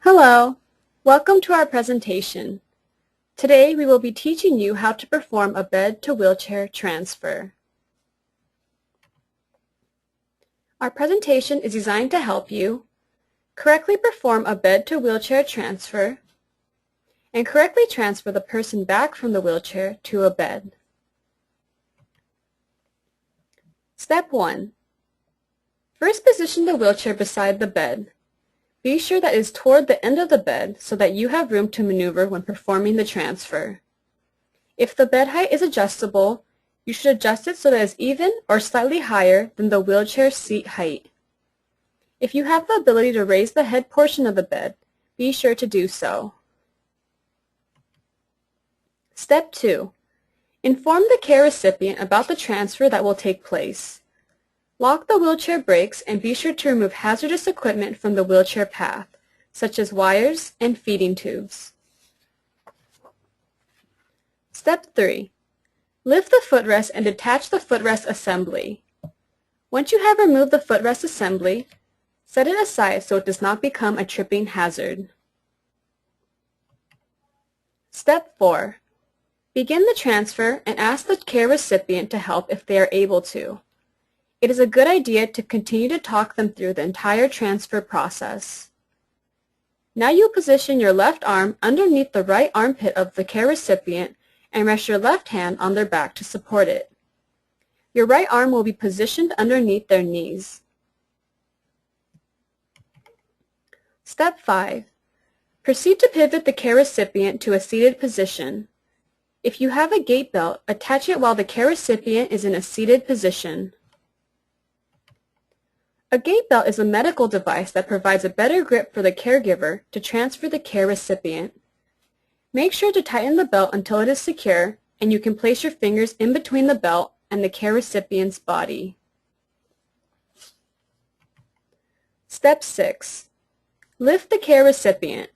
Hello, welcome to our presentation. Today we will be teaching you how to perform a bed to wheelchair transfer. Our presentation is designed to help you correctly perform a bed to wheelchair transfer and correctly transfer the person back from the wheelchair to a bed. Step 1. First, position the wheelchair beside the bed. Be sure that it is toward the end of the bed so that you have room to maneuver when performing the transfer. If the bed height is adjustable, you should adjust it so that it is even or slightly higher than the wheelchair seat height. If you have the ability to raise the head portion of the bed, be sure to do so. Step 2. Inform the care recipient about the transfer that will take place. Lock the wheelchair brakes and be sure to remove hazardous equipment from the wheelchair path, such as wires and feeding tubes. Step 3. Lift the footrest and detach the footrest assembly. Once you have removed the footrest assembly, set it aside so it does not become a tripping hazard. Step 4. Begin the transfer and ask the care recipient to help if they are able to. It is a good idea to continue to talk them through the entire transfer process. Now you position your left arm underneath the right armpit of the care recipient and rest your left hand on their back to support it. Your right arm will be positioned underneath their knees. Step 5. Proceed to pivot the care recipient to a seated position. If you have a gait belt, attach it while the care recipient is in a seated position. A gait belt is a medical device that provides a better grip for the caregiver to transfer the care recipient. Make sure to tighten the belt until it is secure, and you can place your fingers in between the belt and the care recipient's body. Step 6. Lift the care recipient.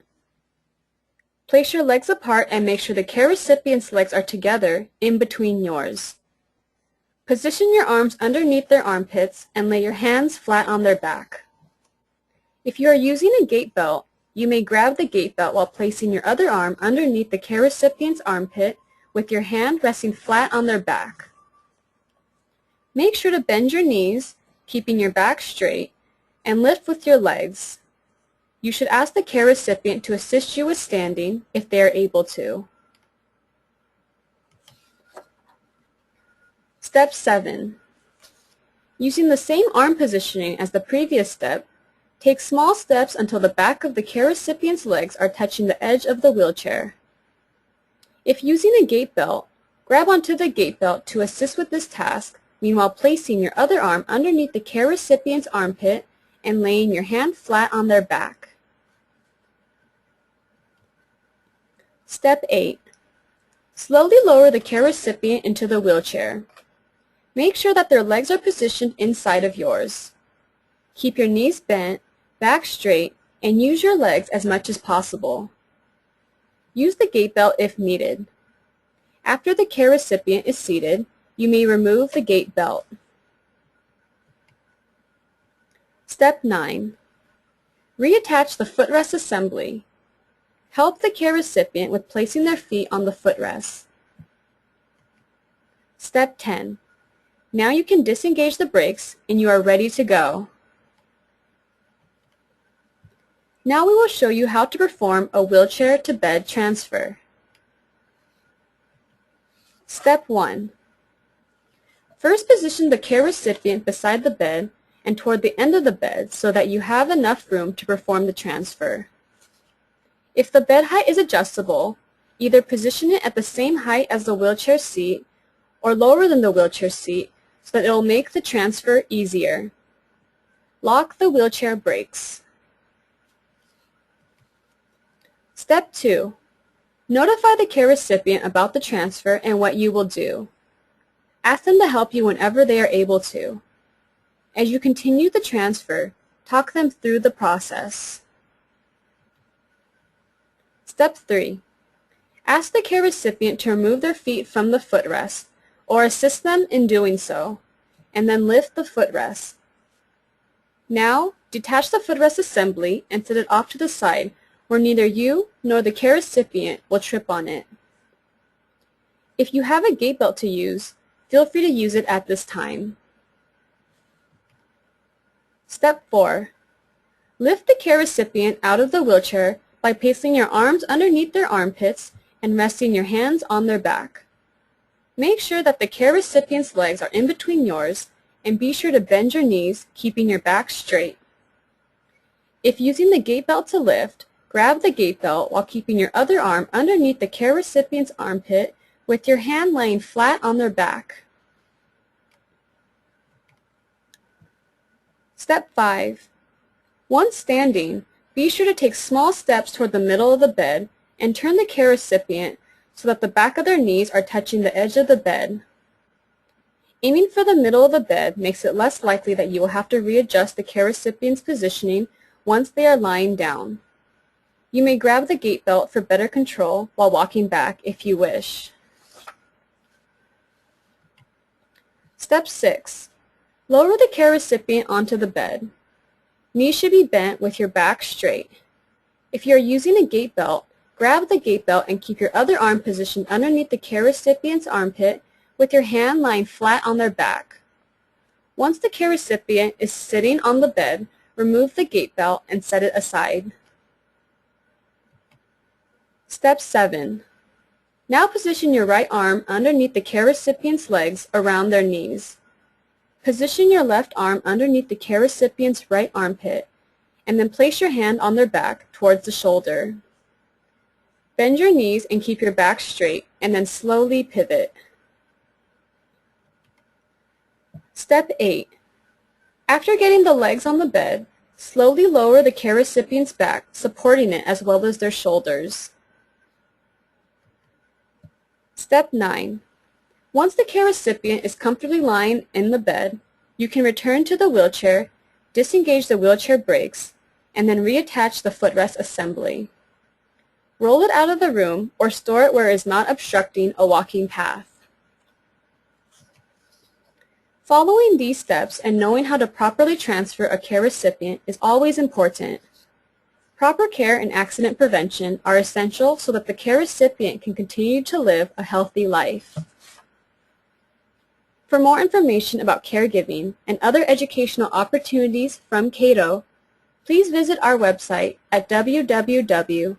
Place your legs apart and make sure the care recipient's legs are together in between yours. Position your arms underneath their armpits and lay your hands flat on their back. If you are using a gait belt, you may grab the gait belt while placing your other arm underneath the care recipient's armpit with your hand resting flat on their back. Make sure to bend your knees, keeping your back straight, and lift with your legs. You should ask the care recipient to assist you with standing if they are able to. Step 7. Using the same arm positioning as the previous step, take small steps until the back of the care recipient's legs are touching the edge of the wheelchair. If using a gait belt, grab onto the gait belt to assist with this task, meanwhile placing your other arm underneath the care recipient's armpit and laying your hand flat on their back. Step 8. Slowly lower the care recipient into the wheelchair. Make sure that their legs are positioned inside of yours. Keep your knees bent, back straight, and use your legs as much as possible. Use the gait belt if needed. After the care recipient is seated, you may remove the gait belt. Step 9. Reattach the footrest assembly. Help the care recipient with placing their feet on the footrest. Step 10. Now you can disengage the brakes and you are ready to go. Now we will show you how to perform a wheelchair to bed transfer. Step 1. First, position the care recipient beside the bed and toward the end of the bed so that you have enough room to perform the transfer. If the bed height is adjustable, either position it at the same height as the wheelchair seat or lower than the wheelchair seat so that it will make the transfer easier. Lock the wheelchair brakes. Step 2. Notify the care recipient about the transfer and what you will do. Ask them to help you whenever they are able to. As you continue the transfer, talk them through the process. Step 3. Ask the care recipient to remove their feet from the footrest or assist them in doing so, and then lift the footrest. Now, detach the footrest assembly and set it off to the side where neither you nor the care recipient will trip on it. If you have a gait belt to use, feel free to use it at this time. Step 4. Lift the care recipient out of the wheelchair by placing your arms underneath their armpits and resting your hands on their back. Make sure that the care recipient's legs are in between yours, and be sure to bend your knees, keeping your back straight. If using the gait belt to lift, grab the gait belt while keeping your other arm underneath the care recipient's armpit with your hand laying flat on their back. Step 5. Once standing, be sure to take small steps toward the middle of the bed and turn the care recipient so that the back of their knees are touching the edge of the bed. Aiming for the middle of the bed makes it less likely that you will have to readjust the care recipient's positioning once they are lying down. You may grab the gait belt for better control while walking back if you wish. Step 6. Lower the care recipient onto the bed. Knees should be bent with your back straight. If you are using a gait belt, grab the gait belt and keep your other arm positioned underneath the care recipient's armpit with your hand lying flat on their back. Once the care recipient is sitting on the bed, remove the gait belt and set it aside. Step 7. Now position your right arm underneath the care recipient's legs around their knees. Position your left arm underneath the care recipient's right armpit, and then place your hand on their back towards the shoulder. Bend your knees and keep your back straight, and then slowly pivot. Step 8. After getting the legs on the bed, slowly lower the care recipient's back, supporting it as well as their shoulders. Step 9. Once the care recipient is comfortably lying in the bed, you can return to the wheelchair, disengage the wheelchair brakes, and then reattach the footrest assembly. Roll it out of the room or store it where it is not obstructing a walking path. Following these steps and knowing how to properly transfer a care recipient is always important. Proper care and accident prevention are essential so that the care recipient can continue to live a healthy life. For more information about caregiving and other educational opportunities from Cato, please visit our website at www.cato.org.